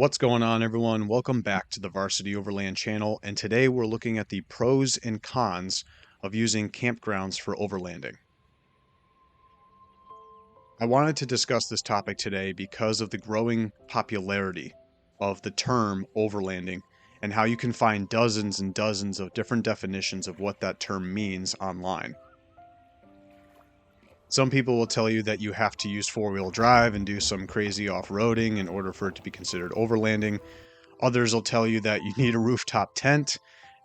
What's going on, everyone? Welcome back to the Varsity Overland channel, and today we're looking at the pros and cons of using campgrounds for overlanding. I wanted to discuss this topic today because of the growing popularity of the term overlanding and how you can find dozens and dozens of different definitions of what that term means online. Some people will tell you that you have to use four-wheel drive and do some crazy off-roading in order for it to be considered overlanding. Others will tell you that you need a rooftop tent,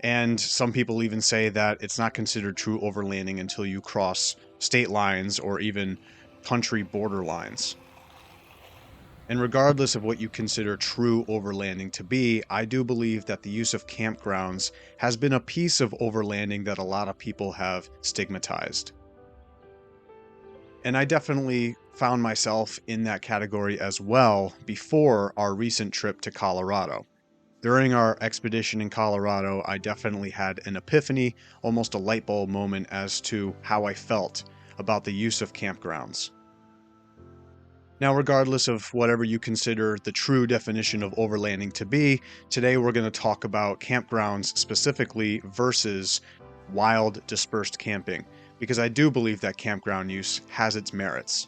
and some people even say that it's not considered true overlanding until you cross state lines or even country border lines. And regardless of what you consider true overlanding to be, I do believe that the use of campgrounds has been a piece of overlanding that a lot of people have stigmatized. And I definitely found myself in that category as well before our recent trip to Colorado. During our expedition in Colorado, I definitely had an epiphany, almost a light bulb moment as to how I felt about the use of campgrounds. Now, regardless of whatever you consider the true definition of overlanding to be, today we're going to talk about campgrounds specifically versus wild dispersed camping, because I do believe that campground use has its merits.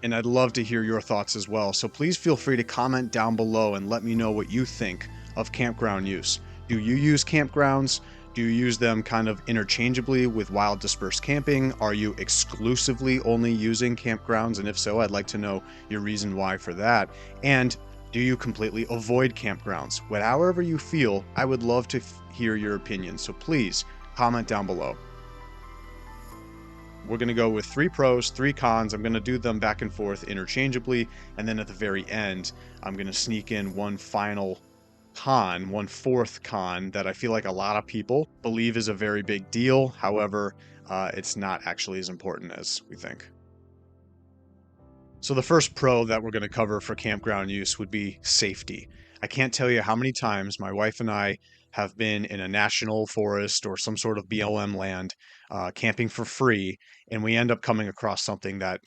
And I'd love to hear your thoughts as well, so please feel free to comment down below and let me know what you think of campground use. Do you use campgrounds? Do you use them kind of interchangeably with wild dispersed camping? Are you exclusively only using campgrounds? And if so, I'd like to know your reason why for that. And do you completely avoid campgrounds? However you feel, I would love to hear your opinion, so please comment down below. We're going to go with 3 pros, 3 cons. I'm going to do them back and forth interchangeably. And then at the very end, I'm going to sneak in one final con, one fourth con that I feel like a lot of people believe is a very big deal. However, it's not actually as important as we think. So the first pro that we're going to cover for campground use would be safety. I can't tell you how many times my wife and I have been in a national forest or some sort of BLM land camping for free, and we end up coming across something that,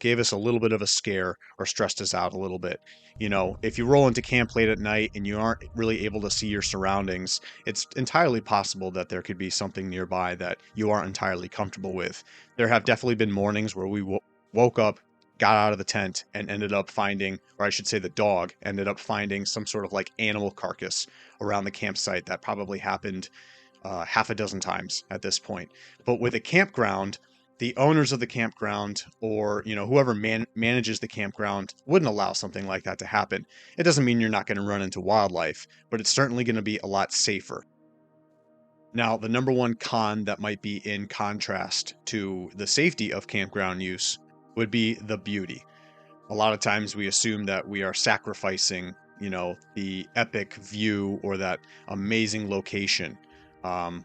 gave us a little bit of a scare or stressed us out a little bit. If you roll into camp late at night and you aren't really able to see your surroundings, it's entirely possible that there could be something nearby that you aren't entirely comfortable with. There have definitely been mornings where we woke up, got out of the tent, and ended up finding, or I should say the dog ended up finding some sort of like animal carcass around the campsite. That probably happened half a dozen times at this point. But with a campground, the owners of the campground or whoever manages the campground wouldn't allow something like that to happen. It doesn't mean you're not going to run into wildlife, but it's certainly going to be a lot safer. Now, the number one con that might be in contrast to the safety of campground use would be the beauty. A lot of times we assume that we are sacrificing, the epic view or that amazing location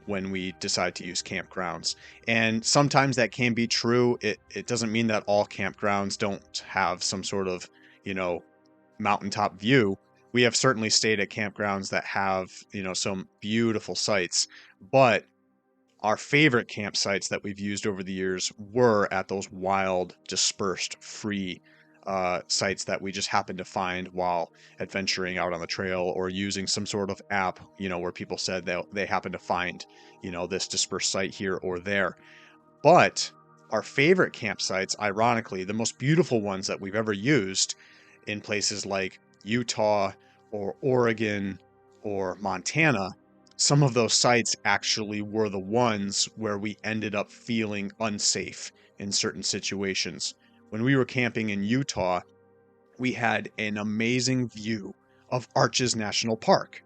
when we decide to use campgrounds. And sometimes that can be true. It doesn't mean that all campgrounds don't have some sort of, mountaintop view. We have certainly stayed at campgrounds that have, some beautiful sights, but our favorite campsites that we've used over the years were at those wild, dispersed, free sites that we just happened to find while adventuring out on the trail or using some sort of app, where people said they happened to find, this dispersed site here or there. But our favorite campsites, ironically, the most beautiful ones that we've ever used in places like Utah or Oregon or Montana, some of those sites actually were the ones where we ended up feeling unsafe in certain situations. When we were camping in Utah, we had an amazing view of Arches National Park.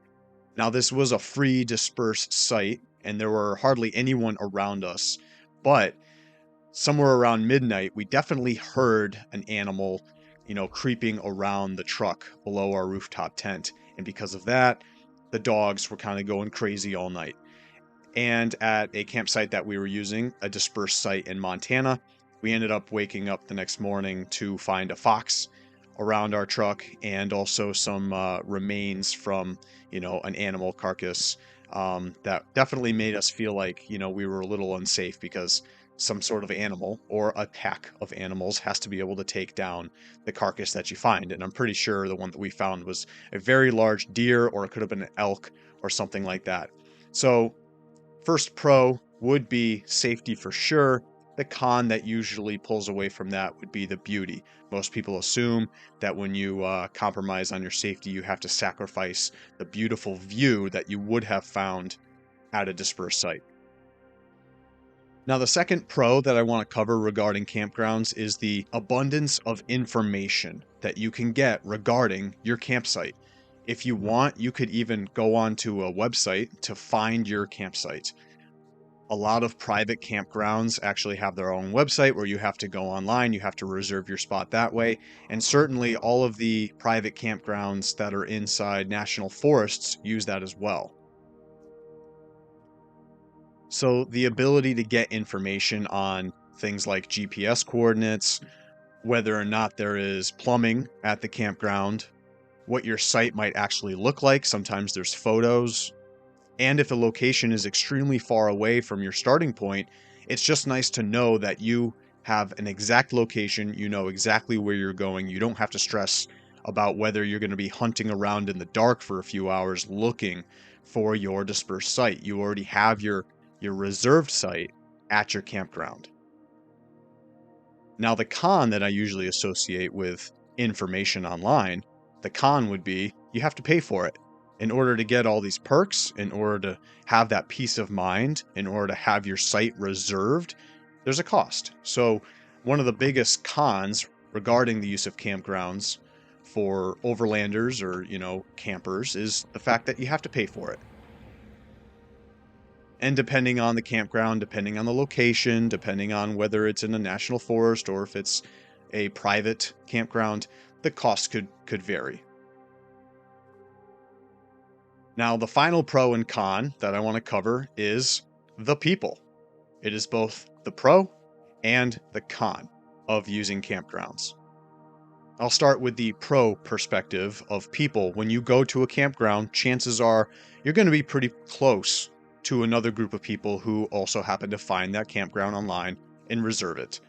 Now, this was a free dispersed site, and there were hardly anyone around us, but somewhere around midnight, we definitely heard an animal, creeping around the truck below our rooftop tent. And because of that, the dogs were kind of going crazy all night. And at a campsite that we were using, a dispersed site in Montana, we ended up waking up the next morning to find a fox around our truck and also some remains from, an animal carcass that definitely made us feel like, we were a little unsafe because some sort of animal or a pack of animals has to be able to take down the carcass that you find. And I'm pretty sure the one that we found was a very large deer, or it could have been an elk or something like that. So, first pro would be safety for sure. The con that usually pulls away from that would be the beauty. Most people assume that when you compromise on your safety, you have to sacrifice the beautiful view that you would have found at a dispersed site. Now, the second pro that I want to cover regarding campgrounds is the abundance of information that you can get regarding your campsite. If you want, you could even go onto a website to find your campsite. A lot of private campgrounds actually have their own website where you have to go online, you have to reserve your spot that way. And certainly all of the private campgrounds that are inside national forests use that as well. So the ability to get information on things like GPS coordinates, whether or not there is plumbing at the campground, what your site might actually look like. Sometimes there's photos. And if a location is extremely far away from your starting point, it's just nice to know that you have an exact location, you know exactly where you're going. You don't have to stress about whether you're going to be hunting around in the dark for a few hours looking for your dispersed site. You already have your reserved site at your campground. Now, the con that I usually associate with information online, the con would be you have to pay for it. In order to get all these perks, in order to have that peace of mind, in order to have your site reserved, there's a cost. So one of the biggest cons regarding the use of campgrounds for overlanders or, campers is the fact that you have to pay for it. And depending on the campground, depending on the location, depending on whether it's in a national forest or if it's a private campground, the cost could vary. Now, the final pro and con that I want to cover is the people. It is both the pro and the con of using campgrounds. I'll start with the pro perspective of people. When you go to a campground, chances are you're going to be pretty close to another group of people who also happen to find that campground online and reserve it.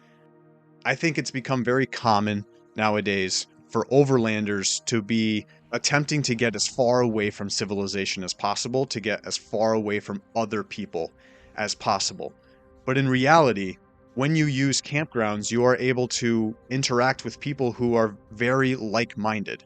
I think it's become very common nowadays for overlanders to be attempting to get as far away from civilization as possible, to get as far away from other people as possible. But in reality, when you use campgrounds, you are able to interact with people who are very like-minded.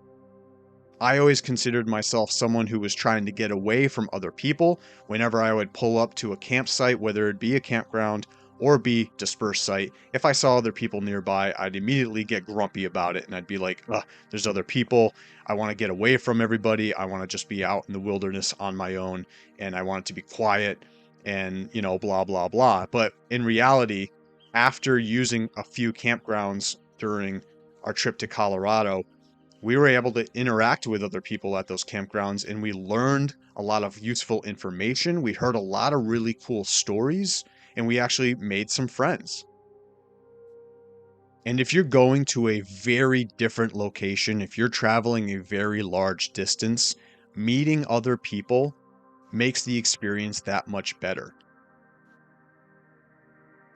I always considered myself someone who was trying to get away from other people whenever I would pull up to a campsite, whether it be a campground or be dispersed site. If I saw other people nearby, I'd immediately get grumpy about it and I'd be like, ugh, there's other people. I want to get away from everybody. I want to just be out in the wilderness on my own and I want it to be quiet and, blah, blah, blah. But in reality, after using a few campgrounds during our trip to Colorado, we were able to interact with other people at those campgrounds and we learned a lot of useful information. We heard a lot of really cool stories and we actually made some friends. And if you're going to a very different location, if you're traveling a very large distance, meeting other people makes the experience that much better.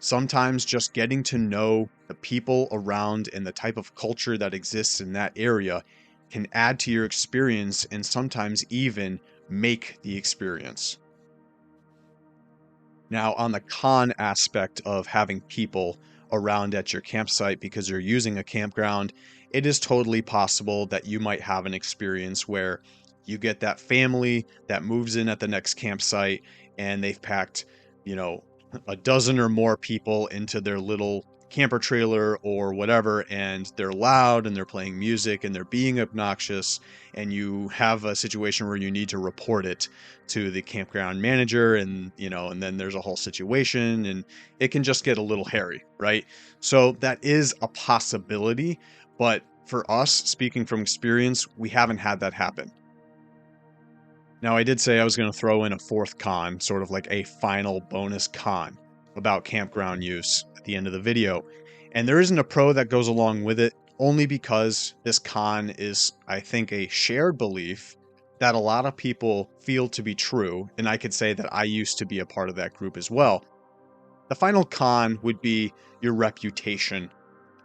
Sometimes just getting to know the people around and the type of culture that exists in that area can add to your experience and sometimes even make the experience. Now, on the con aspect of having people around at your campsite because you're using a campground, it is totally possible that you might have an experience where you get that family that moves in at the next campsite and they've packed, a dozen or more people into their little camper trailer or whatever, and they're loud and they're playing music and they're being obnoxious, and you have a situation where you need to report it to the campground manager, and and then there's a whole situation and it can just get a little hairy, right? So that is a possibility, but for us, speaking from experience, we haven't had that happen. Now, I did say I was going to throw in a fourth con, sort of like a final bonus con about campground use at the end of the video. And there isn't a pro that goes along with it, only because this con is, I think, a shared belief that a lot of people feel to be true. And I could say that I used to be a part of that group as well. The final con would be your reputation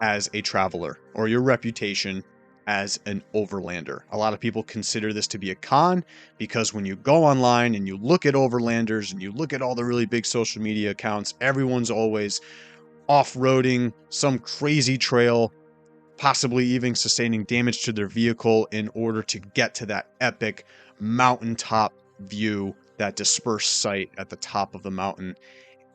as a traveler or your reputation as an overlander. A lot of people consider this to be a con because when you go online and you look at overlanders and you look at all the really big social media accounts, everyone's always off-roading some crazy trail, possibly even sustaining damage to their vehicle in order to get to that epic mountaintop view, that dispersed site at the top of the mountain.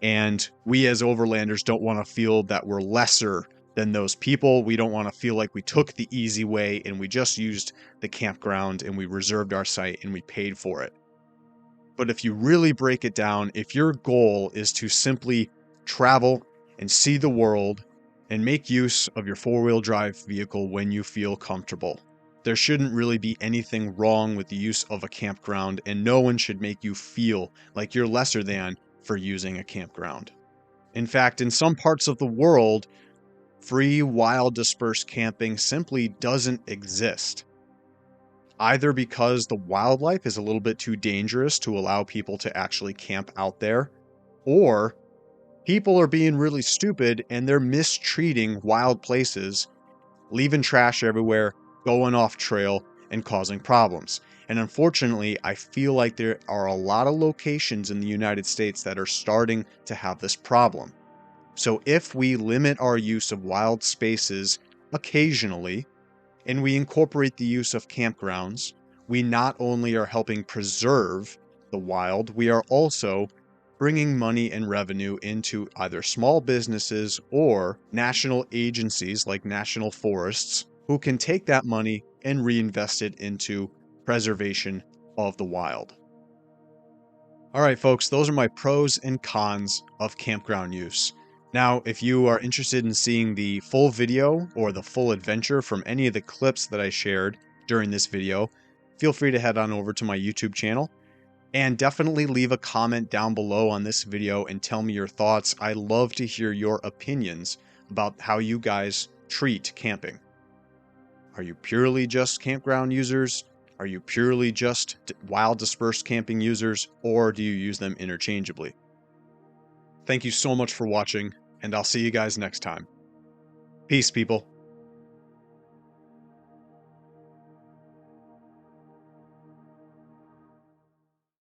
And we as overlanders don't want to feel that we're lesser than those people. We don't want to feel like we took the easy way and we just used the campground and we reserved our site and we paid for it. But if you really break it down, if your goal is to simply travel and see the world and make use of your four-wheel drive vehicle when you feel comfortable, there shouldn't really be anything wrong with the use of a campground, and no one should make you feel like you're lesser than for using a campground. In fact, in some parts of the world, free, wild, dispersed camping simply doesn't exist. Either because the wildlife is a little bit too dangerous to allow people to actually camp out there, or people are being really stupid and they're mistreating wild places, leaving trash everywhere, going off trail, and causing problems. And unfortunately, I feel like there are a lot of locations in the United States that are starting to have this problem. So if we limit our use of wild spaces occasionally, and we incorporate the use of campgrounds, we not only are helping preserve the wild, we are also bringing money and revenue into either small businesses or national agencies like national forests, who can take that money and reinvest it into preservation of the wild. All right, folks, those are my pros and cons of campground use. Now, if you are interested in seeing the full video or the full adventure from any of the clips that I shared during this video, feel free to head on over to my YouTube channel. And definitely leave a comment down below on this video and tell me your thoughts. I love to hear your opinions about how you guys treat camping. Are you purely just campground users? Are you purely just wild dispersed camping users? Or do you use them interchangeably? Thank you so much for watching, and I'll see you guys next time. Peace, people.